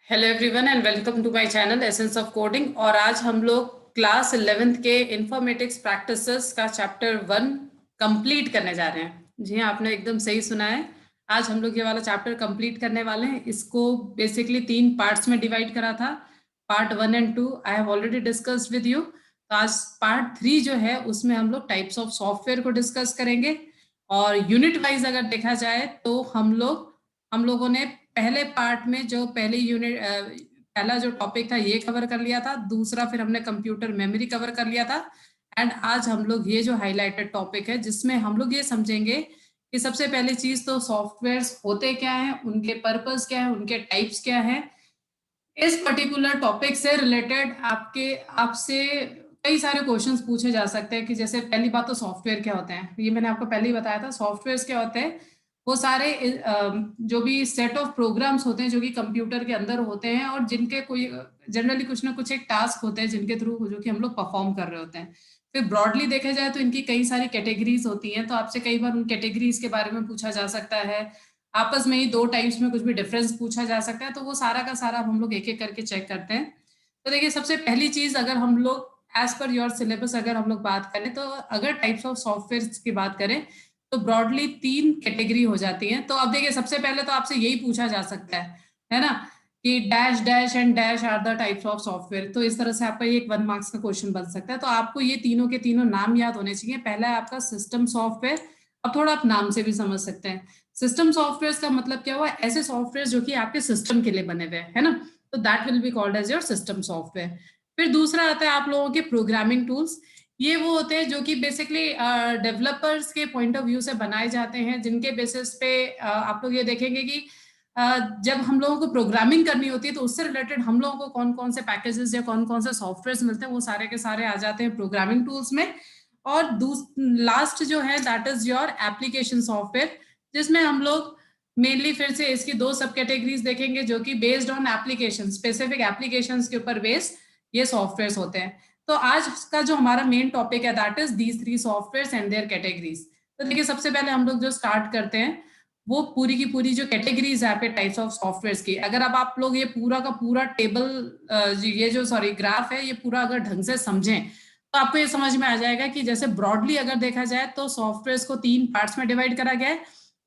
Hello everyone and welcome to my channel essence of coding. और आज हम लोग क्लास 11th के इन्फॉर्मेटिक्स प्रैक्टिसेस का चैप्टर 1 कंप्लीट करने जा रहे हैं। जी हाँ, आपने एकदम सही सुना है। आज हम लोग ये वाला चैप्टर कंप्लीट करने वाले हैं। इसको बेसिकली 3 पार्ट्स में डिवाइड करा था, part 1 and 2 I have already discussed with you. तो आज पार्ट 3 जो है उसमें हम लोग टाइप्स ऑफ सॉफ्टवेयर को डिस्कस करेंगे। और यूनिट वाइज अगर देखा जाए तो हम लोगों ने पहले पार्ट में जो पहला जो टॉपिक था ये कवर कर लिया था, दूसरा फिर हमने कंप्यूटर मेमोरी कवर कर लिया था। एंड आज हम लोग ये जो हाईलाइटेड टॉपिक है जिसमें हम लोग ये समझेंगे कि सबसे पहली चीज तो सॉफ्टवेयर्स होते क्या हैं, उनके पर्पस क्या है, उनके टाइप्स क्या है। इस पर्टिकुलर टॉपिक से रिलेटेड आपसे कई सारे क्वेश्चंस पूछे जा सकते हैं कि जैसे पहली बात तो सॉफ्टवेयर क्या होते हैं, ये मैंने आपको पहले ही बताया था। सॉफ्टवेयर्स क्या होते हैं, वो सारे जो भी सेट ऑफ प्रोग्राम्स होते हैं जो कि कंप्यूटर के अंदर होते हैं और जिनके कोई जनरली कुछ ना कुछ एक टास्क होते हैं जिनके थ्रू जो कि हम लोग परफॉर्म कर रहे होते हैं। फिर ब्रॉडली देखा जाए तो इनकी कई सारी कैटेगरीज होती हैं, तो आपसे कई बार उन कैटेगरीज के बारे में पूछा जा सकता है। आपस में ही दो टाइप्स में कुछ भी डिफरेंस पूछा जा सकता है, तो वो सारा का सारा हम लोग एक एक करके चेक करते हैं। तो देखिए, सबसे पहली चीज अगर हम लोग एज पर योर सिलेबस अगर हम लोग बात करें तो अगर टाइप्स ऑफ सॉफ्टवेयर की बात करें तो ब्रॉडली 3 कैटेगरी हो जाती है। तो अब देखिए, सबसे पहले तो आपसे यही पूछा जा सकता है ना, कि dash dash and dash are the types of software. तो इस तरह से आपका ये एक 1 मार्क्स का क्वेश्चन बन सकता है। तो आपको ये तीनों के तीनों नाम याद होने चाहिए। पहला है आपका सिस्टम सॉफ्टवेयर। अब थोड़ा आप नाम से भी समझ सकते हैं, सिस्टम सॉफ्टवेयर का मतलब क्या हुआ, ऐसे सॉफ्टवेयर जो कि आपके सिस्टम के लिए बने हुए है ना, तो that will be called as your system software. फिर दूसरा आता है आप लोगों के प्रोग्रामिंग टूल्स। ये वो होते हैं जो कि बेसिकली डेवलपर्स के पॉइंट ऑफ व्यू से बनाए जाते हैं, जिनके बेसिस पे आप लोग ये देखेंगे कि जब हम लोगों को प्रोग्रामिंग करनी होती है तो उससे रिलेटेड हम लोगों को कौन कौन से पैकेजेस या कौन कौन से सॉफ्टवेयर मिलते हैं, वो सारे के सारे आ जाते हैं प्रोग्रामिंग टूल्स में। और लास्ट जो है that is your application software, जिसमें हम लोग मेनली फिर से इसकी 2 सब कैटेगरीज देखेंगे जो कि based on application, specific applications के ऊपर बेस्ड ये सॉफ्टवेयर होते हैं। तो आज का जो हमारा मेन टॉपिक है that is these 3 software and their categories. तो देखिए, सबसे पहले हम लोग जो स्टार्ट करते हैं वो पूरी की पूरी जो कैटेगरीज है आपके टाइप्स ऑफ सॉफ्टवेयर की, अगर अब आप लोग ये पूरा का पूरा टेबल ये जो सॉरी ग्राफ है ये पूरा अगर ढंग से समझें तो आपको ये समझ में आ जाएगा कि जैसे ब्रॉडली अगर देखा जाए तो सॉफ्टवेयर को 3 पार्ट्स में डिवाइड करा गया है।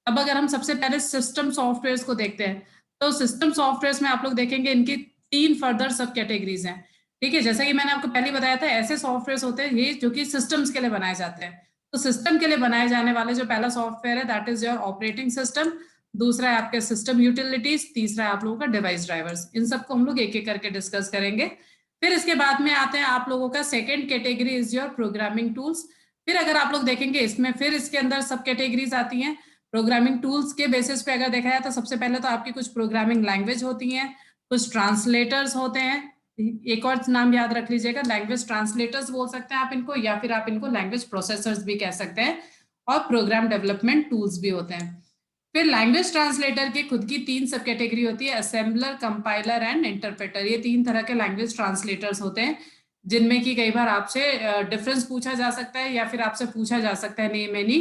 अब अगर हम सबसे पहले सिस्टम सॉफ्टवेयर को देखते हैं तो सिस्टम सॉफ्टवेयर में आप लोग देखेंगे इनकी 3 फर्दर सब कैटेगरीज हैं। ठीक है, जैसा कि मैंने आपको पहले बताया था, ऐसे सॉफ्टवेयर होते हैं ये जो कि सिस्टम्स के लिए बनाए जाते हैं। तो सिस्टम के लिए बनाए जाने वाले जो पहला सॉफ्टवेयर है that is your operating system, दूसरा है आपके सिस्टम यूटिलिटीज, तीसरा है आप लोगों का डिवाइस ड्राइवर्स। इन सबको हम लोग एक एक करके डिस्कस करेंगे। फिर इसके बाद में आते हैं आप लोगों का second category is your programming tools. फिर अगर आप लोग देखेंगे इसमें फिर इसके अंदर सब कैटेगरीज आती हैं। प्रोग्रामिंग टूल्स के बेसिस पे अगर देखा जाए तो सबसे पहले तो आपकी कुछ प्रोग्रामिंग लैंग्वेज होती हैं, कुछ ट्रांसलेटर्स होते हैं। एक और नाम याद रख लीजिएगा, लैंग्वेज ट्रांसलेटर्स बोल सकते हैं आप इनको, या फिर आप इनको लैंग्वेज प्रोसेसर्स भी कह सकते हैं। और प्रोग्राम डेवलपमेंट टूल्स भी होते हैं। फिर लैंग्वेज ट्रांसलेटर की खुद की 3 सब कैटेगरी होती है, असेंबलर, कंपाइलर एंड इंटरप्रेटर। ये 3 तरह के लैंग्वेज ट्रांसलेटर्स होते हैं, जिनमें कि कई बार आपसे डिफरेंस पूछा जा सकता है या फिर आपसे पूछा जा सकता है name any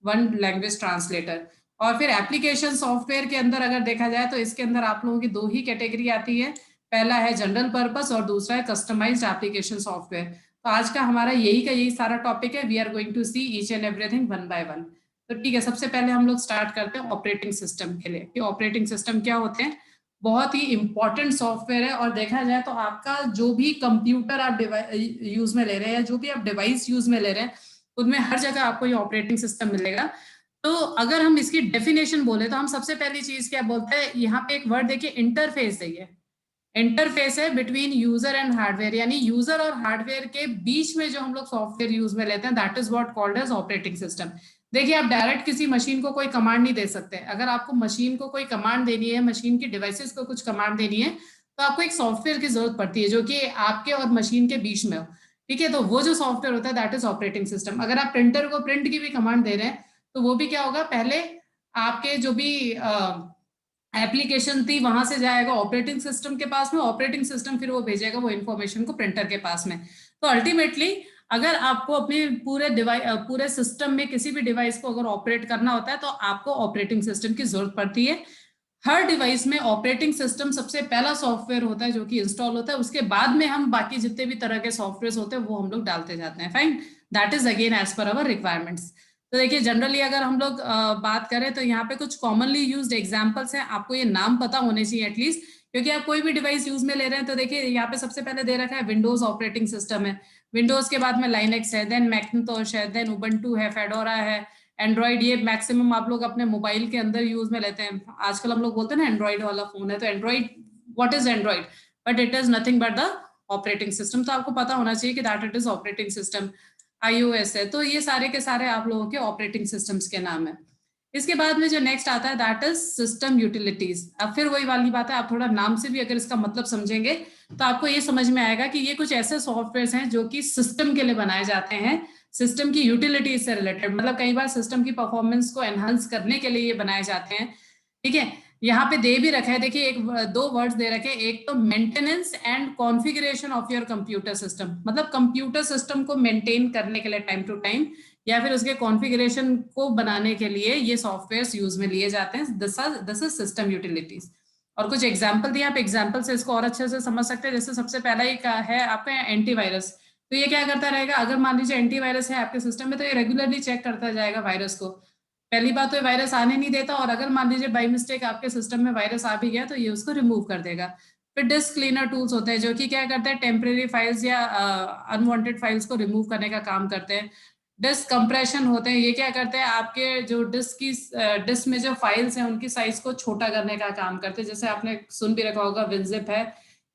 one language translator. और फिर एप्लीकेशन सॉफ्टवेयर के अंदर अगर देखा जाए तो इसके अंदर आप लोगों की 2 ही कैटेगरी आती है, पहला है जनरल पर्पस और दूसरा है कस्टमाइज्ड एप्लीकेशन सॉफ्टवेयर। तो आज का हमारा यही सारा टॉपिक है। We are going to see each and everything one by one. तो ठीक है, सबसे पहले हम लोग स्टार्ट करते हैं ऑपरेटिंग सिस्टम के लिए कि ऑपरेटिंग सिस्टम क्या होते हैं। बहुत ही इंपॉर्टेंट सॉफ्टवेयर है, और देखा जाए तो आपका जो भी कंप्यूटर आप यूज में ले रहे हैं या जो भी आप डिवाइस यूज में ले रहे हैं उनमें हर जगह आपको ये ऑपरेटिंग सिस्टम मिलेगा। तो अगर हम इसकी डेफिनेशन बोले तो हम सबसे पहली चीज क्या बोलते हैं, यहाँ पे एक वर्ड देखिए, इंटरफेस है। इंटरफेस है बिटवीन यूजर एंड हार्डवेयर, यानी यूजर और हार्डवेयर के बीच में जो हम लोग सॉफ्टवेयर यूज में लेते हैं that is what called as operating system. देखिए, आप डायरेक्ट किसी मशीन को कोई कमांड नहीं दे सकते। अगर आपको मशीन को कोई कमांड देनी है, मशीन की डिवाइसेस को कुछ कमांड देनी है, तो आपको एक सॉफ्टवेयर की जरूरत पड़ती है जो कि आपके और मशीन के बीच में हो। ठीक है, तो वो जो सॉफ्टवेयर होता है दैट इज ऑपरेटिंग सिस्टम। अगर आप प्रिंटर को प्रिंट की भी कमांड दे रहे हैं तो वो भी क्या होगा, पहले आपके जो भी एप्लीकेशन थी वहां से जाएगा ऑपरेटिंग सिस्टम के पास में, ऑपरेटिंग सिस्टम फिर वो भेजेगा वो इन्फॉर्मेशन को प्रिंटर के पास में। तो अल्टीमेटली अगर आपको अपने पूरे सिस्टम में किसी भी डिवाइस को अगर ऑपरेट करना होता है तो आपको ऑपरेटिंग सिस्टम की जरूरत पड़ती है। हर डिवाइस में ऑपरेटिंग सिस्टम सबसे पहला सॉफ्टवेयर होता है जो कि इंस्टॉल होता है, उसके बाद में हम बाकी जितने भी तरह के सॉफ्टवेयर होते हैं वो हम लोग डालते जाते हैं। Fine, that is again as per our requirements. तो देखिए जनरली अगर हम लोग बात करें तो यहाँ पे कुछ कॉमनली यूज्ड एग्जांपल्स हैं, आपको ये नाम पता होने चाहिए एटलीस्ट, क्योंकि आप कोई भी डिवाइस यूज में ले रहे हैं। तो देखिए यहाँ पे सबसे पहले दे रखा है विंडोज ऑपरेटिंग सिस्टम है, विंडोज के बाद में लाइनेक्स है, देन मैकिन्टोश है, देन उबंटू है, फेडोरा है, एंड्रॉइड। ये मैक्सिमम आप लोग अपने मोबाइल के अंदर यूज में लेते हैं। आजकल हम लोग बोलते हैं ना एंड्रॉइड वाला फोन है, तो Android, what is Android, but it is nothing but the operating system. तो आपको पता होना चाहिए कि that it is operating system. iOS है, तो ये सारे के सारे आप लोगों के ऑपरेटिंग सिस्टम्स के नाम है। इसके बाद में जो नेक्स्ट आता है दैट इज सिस्टम यूटिलिटीज। अब फिर वही वाली बात है, आप थोड़ा नाम से भी अगर इसका मतलब समझेंगे तो आपको ये समझ में आएगा कि ये कुछ ऐसे सॉफ्टवेयर हैं जो कि सिस्टम के लिए बनाए जाते हैं, सिस्टम की यूटिलिटीज से रिलेटेड, मतलब कई बार सिस्टम की परफॉर्मेंस को एनहांस करने के लिए ये बनाए जाते हैं। ठीक है, यहाँ पे दे भी रखा है, देखिए एक दो वर्ड्स दे रखे हैं, एक तो maintenance and configuration of your computer system, मतलब कंप्यूटर सिस्टम को मेंटेन करने के लिए टाइम टू टाइम या फिर उसके कॉन्फ़िगरेशन को बनाने के लिए ये सॉफ्टवेयर यूज में लिए जाते हैं। This is system utilities. और कुछ एग्जाम्पल दिए, आप एग्जाम्पल से इसको और अच्छे से समझ सकते हैं। जैसे सबसे पहला ही है आपका एंटीवायरस। तो ये क्या करता रहेगा, अगर मान लीजिए एंटीवायरस है आपके सिस्टम में तो ये रेगुलरली चेक करता जाएगा वायरस को। पहली बात तो ये वायरस आने नहीं देता, और अगर मान लीजिए बाई मिस्टेक आपके सिस्टम में वायरस आ भी गया तो ये उसको रिमूव कर देगा। फिर डिस्क क्लीनर टूल्स होते हैं जो कि क्या करते हैं, टेम्परेरी फाइल्स या अनवांटेड फाइल्स को रिमूव करने का काम करते हैं। डिस्क कंप्रेशन होते हैं, ये क्या करते हैं, आपके जो डिस्क में जो फाइल्स हैं उनकी साइज को छोटा करने का काम करते हैं। जैसे आपने सुन भी रखा होगा विनजिप है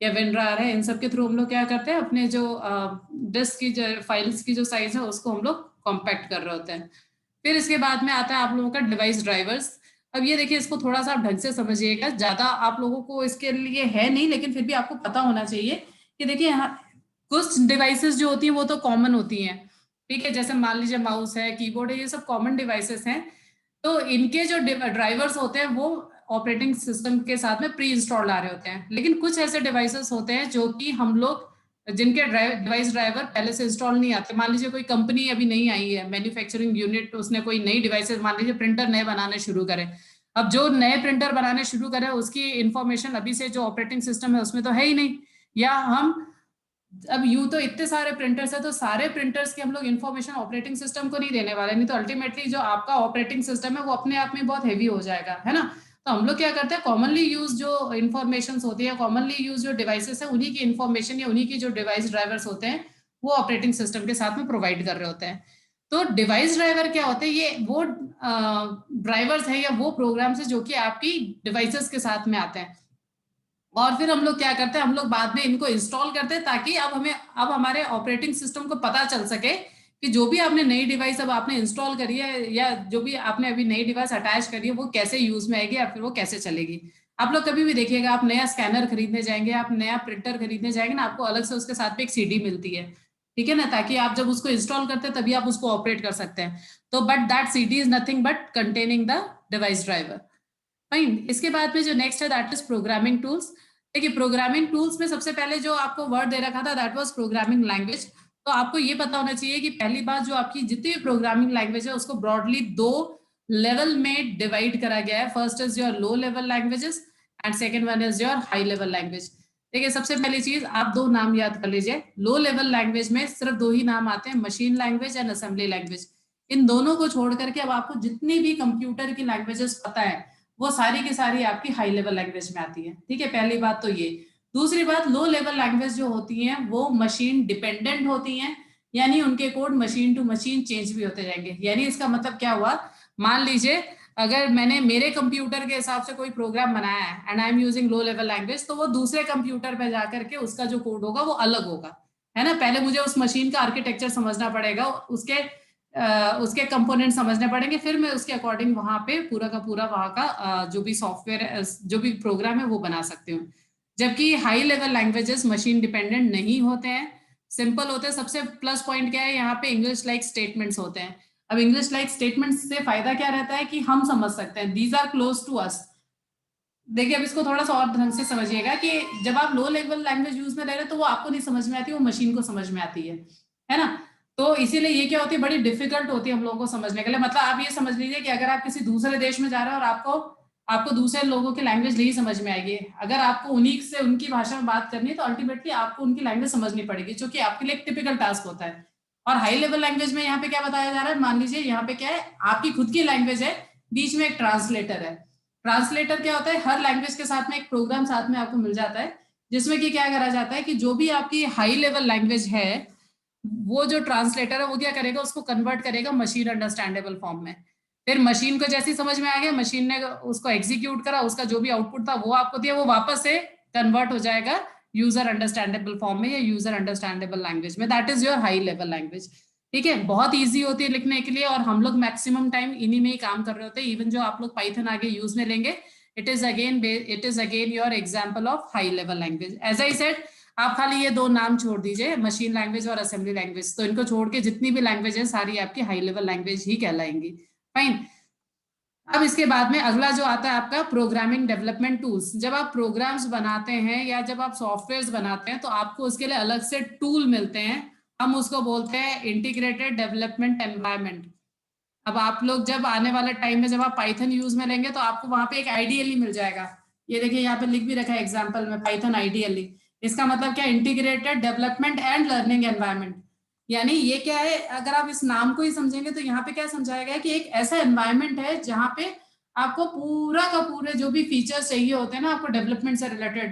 या विनरार है, इन सब के थ्रू हम लोग क्या करते हैं, अपने जो डिस्क की जो फाइल्स की जो साइज है उसको हम लोग कॉम्पैक्ट कर रहे होते हैं। फिर इसके बाद में आता है आप लोगों का डिवाइस ड्राइवर्स। अब ये देखिए, इसको थोड़ा सा ढंग से समझिएगा, ज्यादा आप लोगों को इसके लिए है नहीं, लेकिन फिर भी आपको पता होना चाहिए कि देखिए कुछ डिवाइसेस जो होती हैं वो तो कॉमन होती हैं। ठीक है, जैसे मान लीजिए माउस है, कीबोर्ड है, ये सब कॉमन डिवाइसेस हैं। तो इनके जो ड्राइवर्स होते हैं वो ऑपरेटिंग सिस्टम के साथ में प्री इंस्टॉल्ड आ रहे होते हैं। लेकिन कुछ ऐसे डिवाइसेस होते हैं जो कि हम लोग, जिनके डिवाइस ड्राइवर पहले से इंस्टॉल नहीं आते। मान लीजिए कोई कंपनी अभी नहीं आई है, मैन्युफैक्चरिंग यूनिट, उसने कोई नई डिवाइसेस, मान लीजिए प्रिंटर नए बनाने शुरू करे। अब जो नए प्रिंटर बनाने शुरू करे उसकी इंफॉर्मेशन अभी से जो ऑपरेटिंग सिस्टम है उसमें तो है ही नहीं। या हम अब यूं तो इतने सारे प्रिंटर्स है, तो सारे प्रिंटर्स की हम लोग इन्फॉर्मेशन ऑपरेटिंग सिस्टम को नहीं देने वाले, नहीं तो अल्टीमेटली जो आपका ऑपरेटिंग सिस्टम है वो अपने आप में बहुत हेवी हो जाएगा, है ना। तो हम लोग क्या करते हैं, कॉमनली यूज जो इन्फॉर्मेशन होती है, कॉमनली यूज जो डिवाइसेस है, उन्हीं की इन्फॉर्मेशन या उन्हीं की जो डिवाइस ड्राइवर्स होते हैं वो ऑपरेटिंग सिस्टम के साथ में प्रोवाइड कर रहे होते हैं। तो डिवाइस ड्राइवर क्या होते हैं, ये वो ड्राइवर्स है या वो प्रोग्राम्स है जो कि आपकी डिवाइसेस के साथ में आते हैं। और फिर हम लोग क्या करते हैं, हम लोग बाद में इनको इंस्टॉल करते हैं ताकि अब हमारे ऑपरेटिंग सिस्टम को पता चल सके कि जो भी आपने नई डिवाइस अब आपने इंस्टॉल करी है या जो भी आपने अभी नई डिवाइस अटैच करी है वो कैसे यूज में आएगी या फिर वो कैसे चलेगी। आप लोग कभी भी देखिएगा, आप नया स्कैनर खरीदने जाएंगे, आप नया प्रिंटर खरीदने जाएंगे ना, आपको अलग से उसके साथ में एक सीडी मिलती है, ठीक है ना, ताकि आप जब उसको इंस्टॉल करते हैं तभी आप उसको ऑपरेट कर सकते हैं। तो but that CD is nothing but containing the device driver. Fine, इसके बाद में जो नेक्स्ट है दैट इज प्रोग्रामिंग टूल्स। देखिए प्रोग्रामिंग टूल्स में सबसे पहले जो आपको वर्ड दे रखा था दैट वाज प्रोग्रामिंग लैंग्वेज। तो आपको ये पता होना चाहिए कि पहली बात, जो आपकी जितनी भी प्रोग्रामिंग लैंग्वेज है उसको ब्रॉडली दो लेवल में डिवाइड करा गया है। First is your low level languages and second one is your high level language. देखिए सबसे पहली चीज आप दो नाम याद कर लीजिए, लो लेवल लैंग्वेज में सिर्फ दो ही नाम आते हैं, machine language and assembly language. इन दोनों को छोड़ करके अब आपको जितनी भी कंप्यूटर की लैंग्वेजेस पता है वो सारी की सारी आपकी हाई लेवल लैंग्वेज में आती है। ठीक है, पहली बात तो ये। दूसरी बात, लो लेवल लैंग्वेज जो होती हैं वो मशीन डिपेंडेंट होती हैं, यानी उनके code machine to machine change भी होते जाएंगे। यानी इसका मतलब क्या हुआ, मान लीजिए अगर मैंने मेरे कंप्यूटर के हिसाब से कोई प्रोग्राम बनाया है and I am using low level language, तो वो दूसरे कंप्यूटर पे जाकर के उसका जो कोड होगा वो अलग होगा, है ना। पहले मुझे उस मशीन का आर्किटेक्चर समझना पड़ेगा, उसके कंपोनेंट समझने पड़ेंगे, फिर मैं उसके अकॉर्डिंग वहां पे पूरा का पूरा वहां का जो भी सॉफ्टवेयर जो भी प्रोग्राम है वो बना सकती हूँ। जबकि high level languages machine dependent नहीं होते हैं, सिंपल होते हैं। सबसे प्लस पॉइंट क्या है, यहाँ पे इंग्लिश लाइक स्टेटमेंट्स होते हैं। अब इंग्लिश लाइक स्टेटमेंट्स से फायदा क्या रहता है कि हम समझ सकते हैं, these are close to us. देखिए अब इसको थोड़ा सा और ढंग से समझिएगा कि जब आप लो लेवल लैंग्वेज यूज में रह रहे हैं तो वो आपको नहीं समझ में आती, वो मशीन को समझ में आती है ना। तो इसीलिए ये क्या होती है, बड़ी डिफिकल्ट होती है हम लोगों को समझने के लिए। मतलब आप ये समझ लीजिए कि अगर आप किसी दूसरे देश में जा रहे हैं और आपको आपको दूसरे लोगों की लैंग्वेज नहीं समझ में आएगी। अगर आपको उन्हीं से उनकी भाषा में बात करनी है तो अल्टीमेटली आपको उनकी लैंग्वेज समझनी पड़ेगी, जो कि आपके लिए एक टिपिकल टास्क होता है। और हाई लेवल लैंग्वेज में यहाँ पे क्या बताया जा रहा है, मान लीजिए यहाँ पे क्या है, आपकी खुद की लैंग्वेज है, बीच में एक ट्रांसलेटर है। ट्रांसलेटर क्या होता है, हर लैंग्वेज के साथ में एक प्रोग्राम साथ में आपको मिल जाता है, जिसमें कि क्या करा जाता है कि जो भी आपकी हाई लेवल लैंग्वेज है, वो जो ट्रांसलेटर है वो क्या करेगा, उसको कन्वर्ट करेगा मशीन अंडरस्टैंडेबल फॉर्म में। फिर मशीन को जैसे समझ में आ गया, मशीन ने उसको एग्जीक्यूट करा, उसका जो भी आउटपुट था वो आपको दिया, वो वापस से कन्वर्ट हो जाएगा यूजर अंडरस्टैंडेबल फॉर्म में या यूजर अंडरस्टैंडेबल लैंग्वेज में। That is your high level language. ठीक है, बहुत ईजी होती है लिखने के लिए, और हम लोग मैक्सिमम टाइम इन्हीं में ही काम कर रहे होते हैं। इवन जो आप लोग पाइथन आगे यूज में लेंगे, it is again your example of high level language. As I said, आप खाली ये दो नाम छोड़ दीजिए, मशीन लैंग्वेज और असेंबली लैंग्वेज, तो इनको छोड़ के जितनी भी लैंग्वेज है सारी आपकी हाई लेवल लैंग्वेज ही कहलाएंगी। फाइन। अब इसके बाद में अगला जो आता है आपका प्रोग्रामिंग डेवलपमेंट टूल्स। जब आप प्रोग्राम्स बनाते हैं या जब आप सॉफ्टवेयर बनाते हैं तो आपको उसके लिए अलग से टूल मिलते हैं, हम उसको बोलते हैं इंटीग्रेटेड डेवलपमेंट एनवायरनमेंट। अब आप लोग जब आने वाले टाइम में जब आप पाइथन यूज में लेंगे तो आपको वहां पे एक आईडीएलई मिल जाएगा। ये देखिए यहाँ पे लिख भी रखा है एग्जाम्पल में, पाइथन आईडीएलई। इसका मतलब क्या, integrated development and learning environment. यानी ये क्या है, अगर आप इस नाम को ही समझेंगे तो यहाँ पे क्या समझाया गया कि एक ऐसा एनवायरनमेंट है जहाँ पे आपको पूरा का पूरे जो भी फीचर्स चाहिए होते हैं ना आपको डेवलपमेंट से रिलेटेड,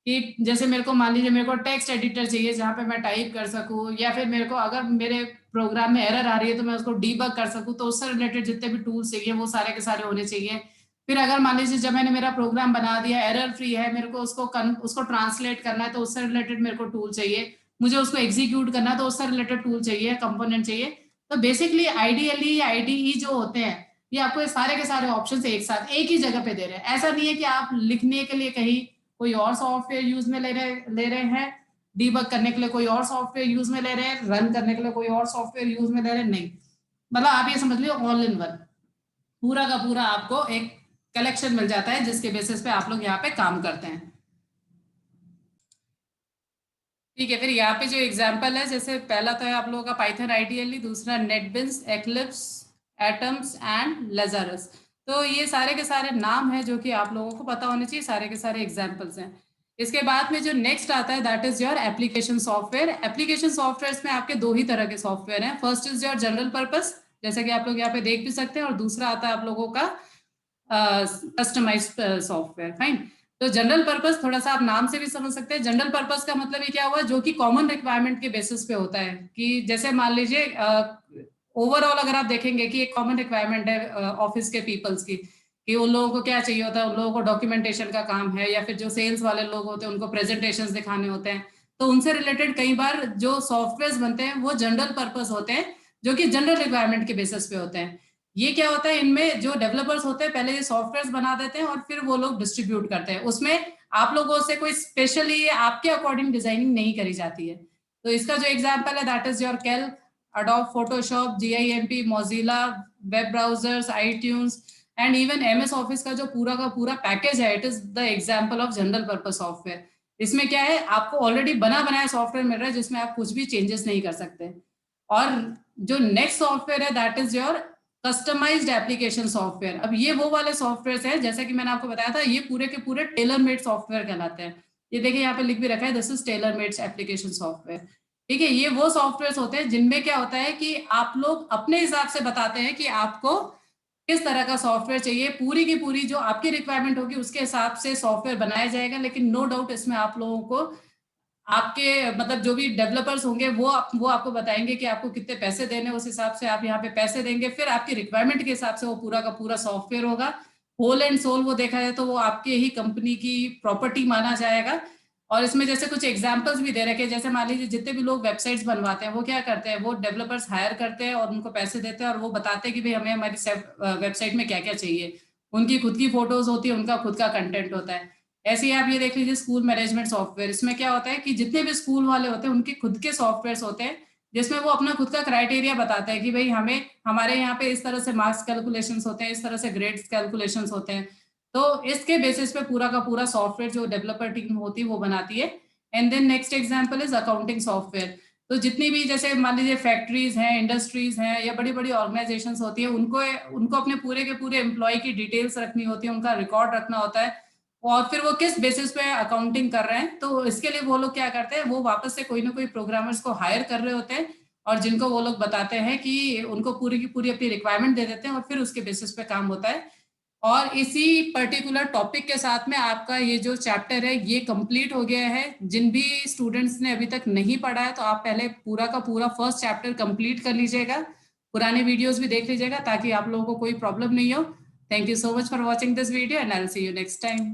कि जैसे मेरे को मान लीजिए मेरे को टेक्स्ट एडिटर चाहिए जहाँ पे मैं टाइप कर सकूँ, या फिर मेरे को अगर मेरे प्रोग्राम में एरर आ रही है तो मैं उसको डीबग कर सकूँ, तो उससे रिलेटेड जितने भी टूल्स चाहिए वो सारे के सारे होने चाहिए। फिर अगर मान लीजिए जब मैंने मेरा प्रोग्राम बना दिया, एरर फ्री है, मेरे को उसको ट्रांसलेट करना है तो उससे रिलेटेड मेरे को टूल चाहिए, मुझे उसको एग्जीक्यूट करना है तो उससे रिलेटेड टूल चाहिए, कंपोनेंट चाहिए। तो बेसिकली आईडीएलई आईडीई जो होते हैं, ये आपको सारे के सारे ऑप्शन एक साथ एक ही जगह पे दे रहे हैं। ऐसा नहीं है कि आप लिखने के लिए कहीं कोई और सॉफ्टवेयर यूज में ले रहे हैं, डीबग करने के लिए कोई और सॉफ्टवेयर यूज में ले रहे हैं, रन करने के लिए कोई और सॉफ्टवेयर यूज में ले रहे हैं, नहीं। मतलब आप ये समझ लियो ऑल इन वन, पूरा का पूरा आपको एक कलेक्शन मिल जाता है जिसके बेसिस पे आप लोग यहाँ पे काम करते हैं। ठीक है, फिर यहाँ पे जो एग्जाम्पल है, जैसे पहला तो है आप लोगों का पाइथन आईडीएलई, दूसरा नेटबिन्स, एक्लिप्स, एटम्स एंड लेजरस। तो ये सारे के सारे नाम है जो कि आप लोगों को पता होने चाहिए, सारे के सारे एग्जाम्पल्स हैं। इसके बाद में जो नेक्स्ट आता है that is your application software. Application software में आपके दो ही तरह के सॉफ्टवेयर हैं। First is your general purpose, जैसे कि आप लोग यहाँ पे देख भी सकते हैं, और दूसरा आता है आप लोगों का कस्टमाइज्ड सॉफ्टवेयर। फाइन। तो जनरल पर्पस थोड़ा सा आप नाम से भी समझ सकते हैं। जनरल पर्पस का मतलब ये क्या हुआ, जो कि कॉमन रिक्वायरमेंट के बेसिस पे होता है, कि जैसे मान लीजिए ओवरऑल अगर आप देखेंगे कि एक कॉमन रिक्वायरमेंट है ऑफिस के पीपल्स की, कि उन लोगों को क्या चाहिए होता है, उन लोगों को डॉक्यूमेंटेशन का काम है, या फिर जो सेल्स वाले लोग होते हैं उनको प्रेजेंटेशन दिखाने होते हैं, तो उनसे रिलेटेड कई बार जो सॉफ्टवेयर बनते हैं वो जनरल पर्पस होते हैं, जो कि जनरल रिक्वायरमेंट के बेसिस पे होते हैं। ये क्या होता है, इनमें जो डेवलपर्स होते हैं पहले ये सॉफ्टवेयर बना देते हैं और फिर वो लोग डिस्ट्रीब्यूट करते हैं। उसमें आप लोगों से कोई स्पेशली आपके अकॉर्डिंग डिजाइनिंग नहीं करी जाती है। तो इसका जो एग्जांपल है that is your Calc, Adobe Photoshop, GIMP, Mozilla, web browsers, iTunes and even MS office का जो पूरा का पूरा पैकेज है, it is the example of general purpose software. इसमें क्या है, आपको ऑलरेडी बना बनाया सॉफ्टवेयर मिल रहा है जिसमें आप कुछ भी चेंजेस नहीं कर सकते। और जो नेक्स्ट सॉफ्टवेयर है that is your customized application software. अब ये वो वाले सॉफ्टवेयर हैं, जैसे कि मैंने आपको बताया था, ये पूरे के पूरे टेलर मेड सॉफ्टवेयर कहलाते हैं। ये देखिए यहाँ पे लिख भी रखा है, this is tailor made application software. ठीक है, ये वो सॉफ्टवेयर होते हैं जिनमें क्या होता है कि आप लोग अपने हिसाब से बताते हैं कि आपको किस तरह का सॉफ्टवेयर चाहिए, पूरी की पूरी जो आपकी रिक्वायरमेंट होगी उसके हिसाब से सॉफ्टवेयर बनाया जाएगा। लेकिन नो डाउट इसमें आप लोगों को आपके मतलब जो भी डेवलपर्स होंगे वो आपको बताएंगे कि आपको कितने पैसे देने, उस हिसाब से आप यहाँ पे पैसे देंगे, फिर आपकी रिक्वायरमेंट के हिसाब से वो पूरा का पूरा सॉफ्टवेयर होगा। होल एंड सोल वो देखा जाए तो वो आपके ही कंपनी की प्रॉपर्टी माना जाएगा। और इसमें जैसे कुछ एग्जांपल्स भी दे रखे हैं, जैसे मान लीजिए जितने भी लोग वेबसाइट्स बनवाते हैं वो क्या करते हैं, वो डेवलपर्स हायर करते हैं और उनको पैसे देते हैं और वो बताते हैं कि भाई हमें हमारी वेबसाइट में क्या क्या चाहिए। उनकी खुद की फोटोज होती है, उनका खुद का कंटेंट होता है। ऐसे ही आप ये देख लीजिए स्कूल मैनेजमेंट सॉफ्टवेयर, इसमें क्या होता है कि जितने भी स्कूल वाले होते हैं उनके खुद के सॉफ्टवेयर होते हैं, जिसमें वो अपना खुद का क्राइटेरिया बताते हैं कि भाई हमें हमारे यहाँ पे इस तरह से मार्क्स कैलकुलेशंस होते हैं, इस तरह से ग्रेड्स कैलकुलेशंस होते हैं। तो इसके बेसिस पे पूरा का पूरा सॉफ्टवेयर जो डेवलपर टीम होती है वो बनाती है। And then next example is accounting software. तो जितनी भी जैसे मान लीजिए फैक्ट्रीज हैं, इंडस्ट्रीज हैं या बड़ी बड़ी ऑर्गेनाइजेशंस होती है, उनको अपने पूरे के पूरे एम्प्लॉय की डिटेल्स रखनी होती है, उनका रिकॉर्ड रखना होता है, और फिर वो किस बेसिस पे अकाउंटिंग कर रहे हैं। तो इसके लिए वो लोग क्या करते हैं, वो वापस से कोई ना कोई प्रोग्रामर्स को हायर कर रहे होते हैं, और जिनको वो लोग बताते हैं कि उनको पूरी की पूरी अपनी रिक्वायरमेंट दे देते हैं, और फिर उसके बेसिस पे काम होता है। और इसी पर्टिकुलर टॉपिक के साथ में आपका ये जो चैप्टर है ये कंप्लीट हो गया है। जिन भी स्टूडेंट्स ने अभी तक नहीं पढ़ा है, तो आप पहले पूरा का पूरा फर्स्ट चैप्टर कंप्लीट कर लीजिएगा, पुराने वीडियोस भी देख लीजिएगा, ताकि आप लोगों को कोई प्रॉब्लम नहीं हो। Thank you so much for watching this video and I will see you next time.